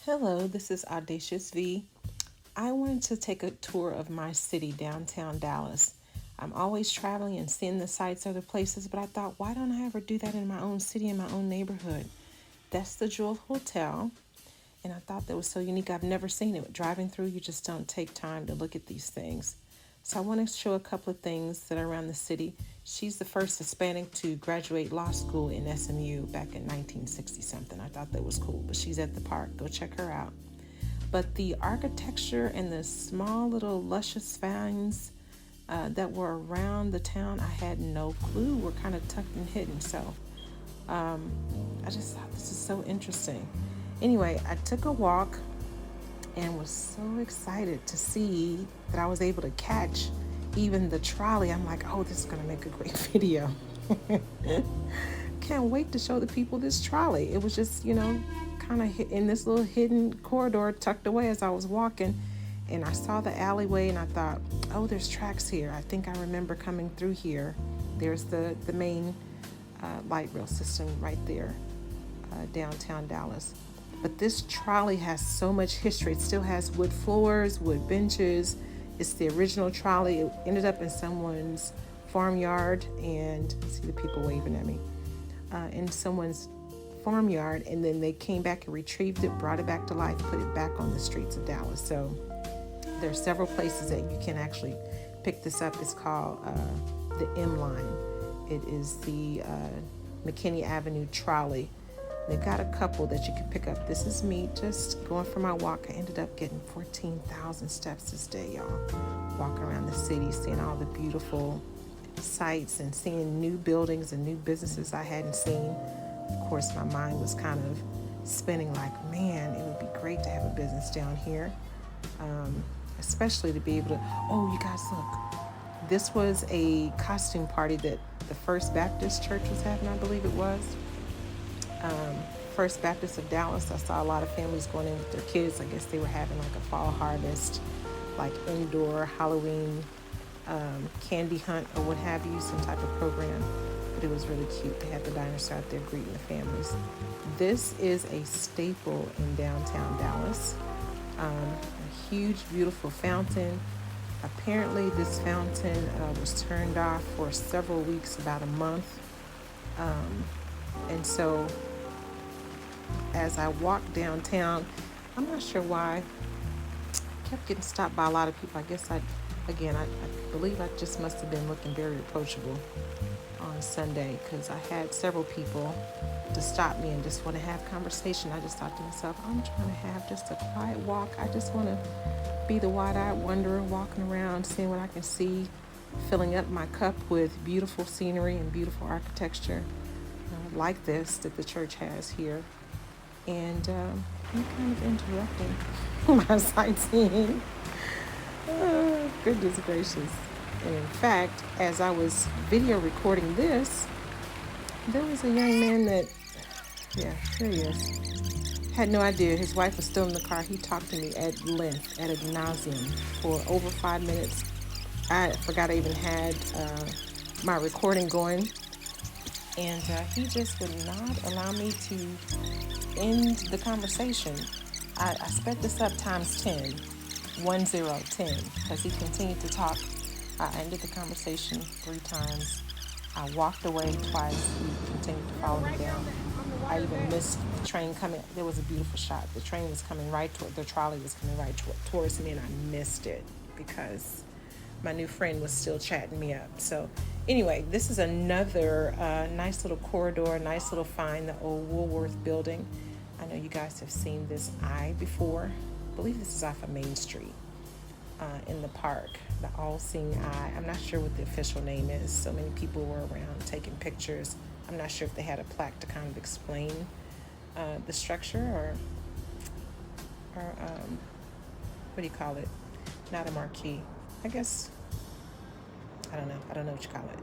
Hello, this is Audacious V. I wanted to take a tour of my city, downtown Dallas. I'm always traveling and seeing the sights other places, but I thought, why don't I ever do that in my own city, in my own neighborhood? That's the Jewel Hotel, and I thought that was so unique. I've never seen it. Driving through, you just don't take time to look at these things. So I want to show a couple of things that are around the city. She's the first Hispanic to graduate law school in SMU back in 1960 something. I thought that was cool, but she's at the park. Go check her out. But the architecture and the small little luscious finds that were around the town, I had no clue were kind of tucked and hidden. So I just thought this is so interesting. Anyway, I took a walk and was so excited to see that I was able to catch even the trolley. I'm like, oh, this is going to make a great video. Can't wait to show the people this trolley. It was just, kind of in this little hidden corridor tucked away as I was walking. And I saw the alleyway and I thought, oh, there's tracks here. I think I remember coming through here. There's the main light rail system right there, downtown Dallas. But this trolley has so much history. It still has wood floors, wood benches. It's the original trolley. It ended up in someone's farmyard, and see the people waving at me, in someone's farmyard, and then they came back and retrieved it, brought it back to life, put it back on the streets of Dallas. So there are several places that you can actually pick this up. It's called the M Line. It is the McKinney Avenue trolley. They've got a couple that you can pick up. This is me just going for my walk. I ended up getting 14,000 steps this day, y'all. Walking around the city, seeing all the beautiful sights and seeing new buildings and new businesses I hadn't seen. Of course, my mind was kind of spinning like, man, it would be great to have a business down here. Especially to be able to, oh, you guys, look. This was a costume party that the First Baptist Church was having, I believe it was. First Baptist of Dallas. I saw a lot of families going in with their kids. I guess they were having like a fall harvest, like indoor Halloween candy hunt or what have you, some type of program. But it was really cute. They had the diners out there greeting the families. This is a staple in downtown Dallas. A huge, beautiful fountain. Apparently, this fountain was turned off for several weeks, about a month. And so as I walked downtown, I'm not sure why, I kept getting stopped by a lot of people. I guess I believe I just must have been looking very approachable on Sunday, because I had several people to stop me and just want to have conversation. I just thought to myself, I'm trying to have just a quiet walk. I just want to be the wide-eyed wanderer walking around, seeing what I can see, filling up my cup with beautiful scenery and beautiful architecture like this that the church has here. And I'm kind of interrupting my sightseeing. Oh, goodness gracious. And in fact, as I was video recording this, there was a young man that, yeah, there he is. Had no idea his wife was still in the car. He talked to me at length, at ad nauseum, for over 5 minutes. I forgot I even had my recording going. And he just would not allow me to end the conversation. I sped this up times 10, 10, because he continued to talk. I ended the conversation 3 times. I walked away twice. He continued to follow me down. I even missed the train coming. There was a beautiful shot. The train was coming right toward, the trolley was coming right towards me, and I missed it because my new friend was still chatting me up. So anyway, this is another nice little corridor, nice little find, the old Woolworth building. I know you guys have seen this eye before. I believe this is off of Main Street in the park, the all-seeing eye. I'm not sure what the official name is. So many people were around taking pictures. I'm not sure if they had a plaque to kind of explain the structure or what do you call it? Not a marquee. I guess, I don't know what you call it.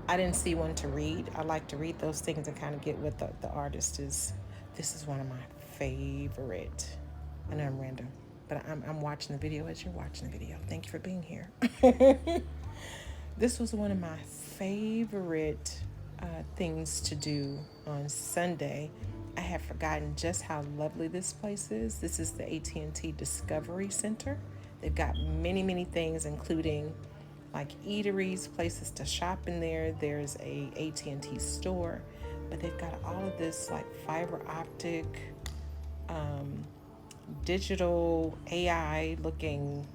I didn't see one to read. I like to read those things and kind of get what the artist is. This is one of my favorite. I know I'm random, but I'm watching the video as you're watching the video. Thank you for being here. This was one of my favorite things to do on Sunday. I had forgotten just how lovely this place is. This is the at&T Discovery Center. They've got many, many things, including like eateries, places to shop in there. There's a at&T store, but they've got all of this like fiber optic, digital AI looking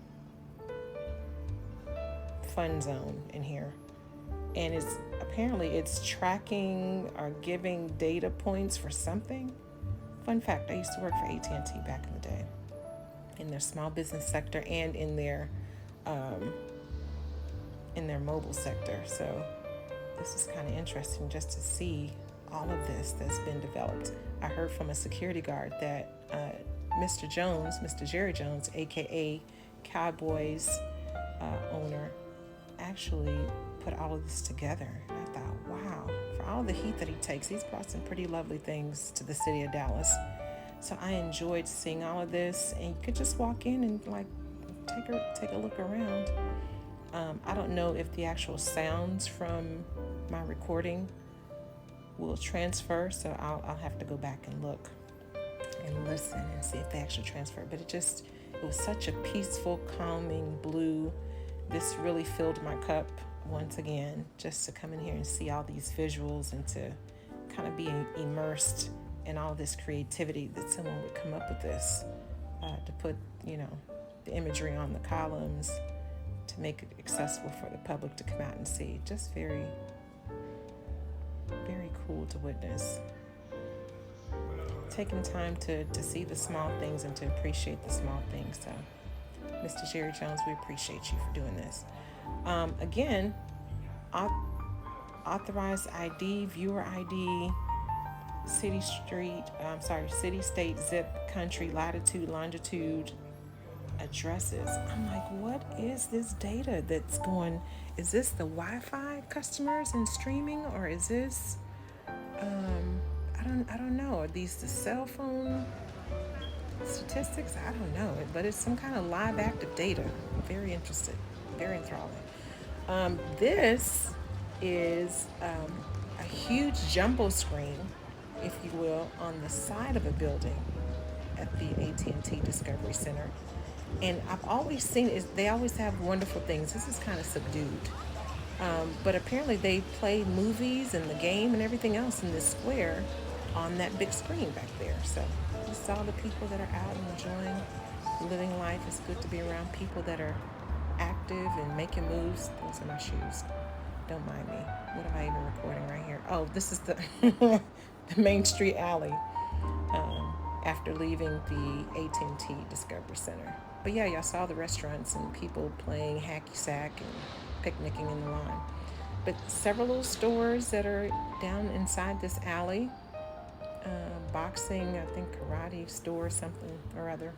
fun zone in here. And it's tracking or giving data points for something. Fun fact, I used to work for at&T back in the day in their small business sector and in their mobile sector. So this is kind of interesting just to see all of this that's been developed. I heard from a security guard that Mr. Jerry Jones, aka Cowboys owner, actually put all of this together. And I thought, wow, for all the heat that he takes, he's brought some pretty lovely things to the city of Dallas. So I enjoyed seeing all of this, and you could just walk in and like take a look around. I don't know if the actual sounds from my recording will transfer, so I'll have to go back and look and listen and see if they actually transfer. But it was such a peaceful, calming blue. This really filled my cup once again, just to come in here and see all these visuals and to kind of be immersed in all this creativity that someone would come up with this, to put, the imagery on the columns to make it accessible for the public to come out and see. Just very, very cool to witness. Taking time to see the small things and to appreciate the small things. So, Mr. Jerry Jones, we appreciate you for doing this. Again, authorized ID, viewer ID, city, state, zip, country, latitude, longitude, addresses. I'm like, what is this data that's going? Is this the Wi-Fi customers and streaming, or is this? I don't know. Are these the cell phone statistics? I don't know, but it's some kind of live active data. I'm very interested, very enthralling. This is a huge jumbo screen, if you will, on the side of a building at the at&T Discovery Center. And I've always seen they always have wonderful things. This is kind of subdued. But apparently they play movies and the game and everything else in this square on that big screen back there. So just all the people that are out and enjoying living life. It's good to be around people that are active and making moves. Those are my shoes. Don't mind me. What am I even recording right here? Oh, this is the the Main Street alley after leaving the at&T Discovery Center. But yeah, y'all saw the restaurants and people playing hacky sack and picnicking in the lawn. But several little stores that are down inside this alley. Boxing, I think karate store, something or other.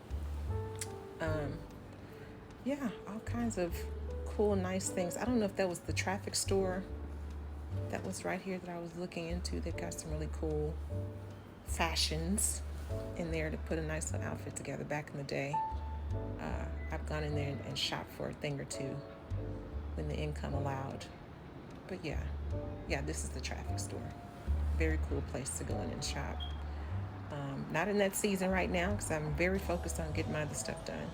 Yeah, all kinds of cool, nice things. I don't know if that was the traffic store that was right here that I was looking into. They've got some really cool fashions in there to put a nice little outfit together. Back in the day, I've gone in there and shopped for a thing or two when the income allowed. But yeah, this is the traffic store. Very cool place to go in and shop. Not in that season right now because I'm very focused on getting my other stuff done.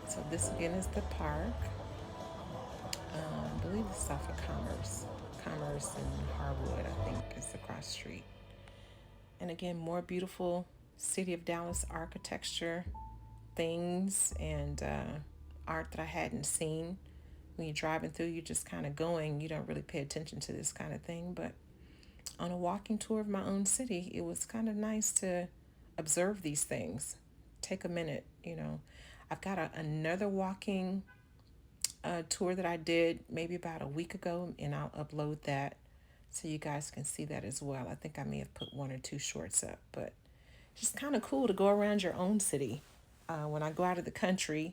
So this again is the park. I believe this is off of Commerce and Harwood, I think is across the street. And again, more beautiful City of Dallas architecture things and art that I hadn't seen. When you're driving through, you're just kind of going. You don't really pay attention to this kind of thing. But on a walking tour of my own city, it was kind of nice to observe these things. Take a minute, I've got another walking tour that I did maybe about a week ago, and I'll upload that so you guys can see that as well. I think I may have put one or two shorts up, but it's just kind of cool to go around your own city. When I go out of the country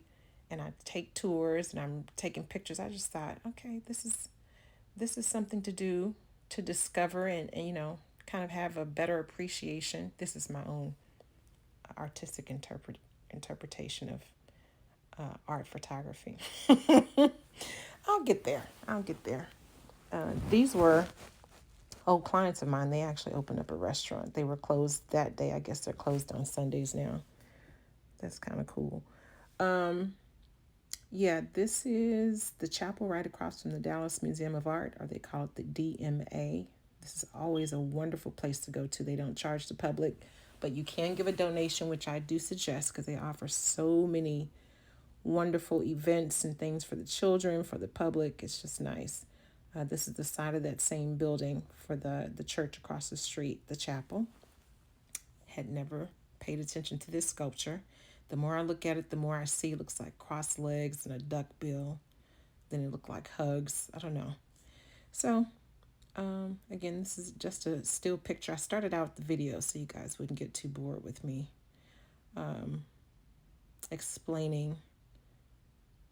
and I take tours and I'm taking pictures, I just thought, okay, this is something to do, to discover and kind of have a better appreciation. This is my own artistic interpretation of art photography. I'll get there. These were old clients of mine, they actually opened up a restaurant. They were closed that day. I guess they're closed on Sundays now. That's kind of cool. Um, yeah, this is the chapel right across from the Dallas Museum of Art, or they call it the DMA. This is always a wonderful place to go to. They don't charge the public, but you can give a donation, which I do suggest because they offer so many wonderful events and things for the children, for the public. It's just nice. This is the side of that same building for the church across the street, the chapel. Had never paid attention to this sculpture. The more I look at it, the more I see it looks like crossed legs and a duck bill. Then it looked like hugs. I don't know. So, again, this is just a still picture. I started out the video so you guys wouldn't get too bored with me explaining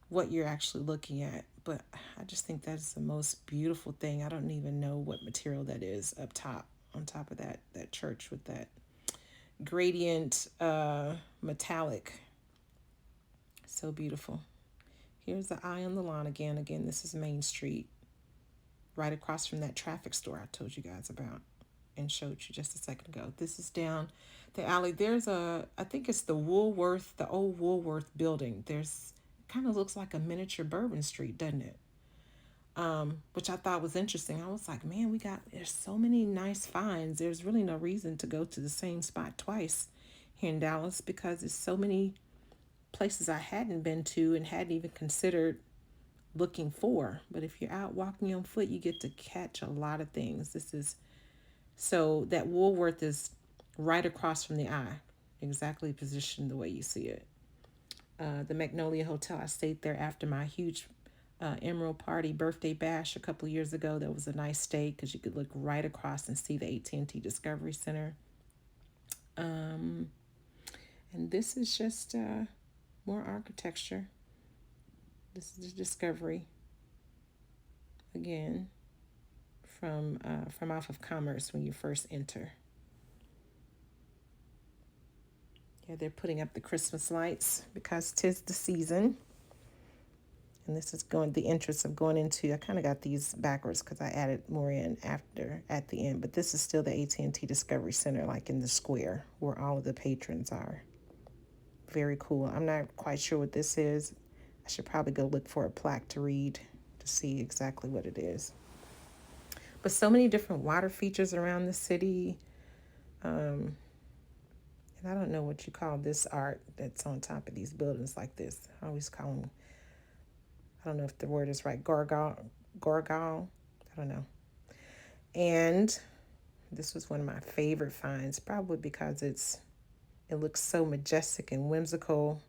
what you're actually looking at. But I just think that's the most beautiful thing. I don't even know what material that is up top, on top of that church with that gradient metallic. So beautiful. Here's the eye on the lawn again. Again, this is Main Street, right across from that traffic store I told you guys about and showed you just a second ago. This is down the alley. There's I think it's the old Woolworth building. Kind of looks like a miniature Bourbon Street, doesn't it? Which I thought was interesting. I was like, man, there's so many nice finds. There's really no reason to go to the same spot twice here in Dallas because there's so many places I hadn't been to and hadn't even considered looking for. But if you're out walking on foot, you get to catch a lot of things. So that Woolworth is right across from the eye, exactly positioned the way you see it. The Magnolia Hotel, I stayed there after my huge Emerald Party birthday bash a couple of years ago. That was a nice stay because you could look right across and see the at&T Discovery Center. And this is just more architecture. This is the Discovery again from off of Commerce when you first enter. Yeah, they're putting up the Christmas lights because 'tis the season. And this is the entrance of going into, I kind of got these backwards because I added more in at the end. But this is still the at&T Discovery Center, like in the square where all of the patrons are. Very cool. I'm not quite sure what this is. I should probably go look for a plaque to read to see exactly what it is. But so many different water features around the city. And I don't know what you call this art that's on top of these buildings like this. I always call them, I don't know if the word is right, Gorgal. I don't know. And this was one of my favorite finds, probably because it looks so majestic and whimsical.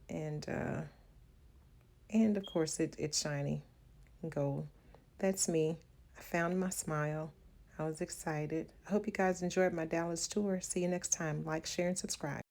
And of course it's shiny and gold. That's me. I found my smile. I was excited. I hope you guys enjoyed my Dallas tour. See you next time. Like, share, and subscribe.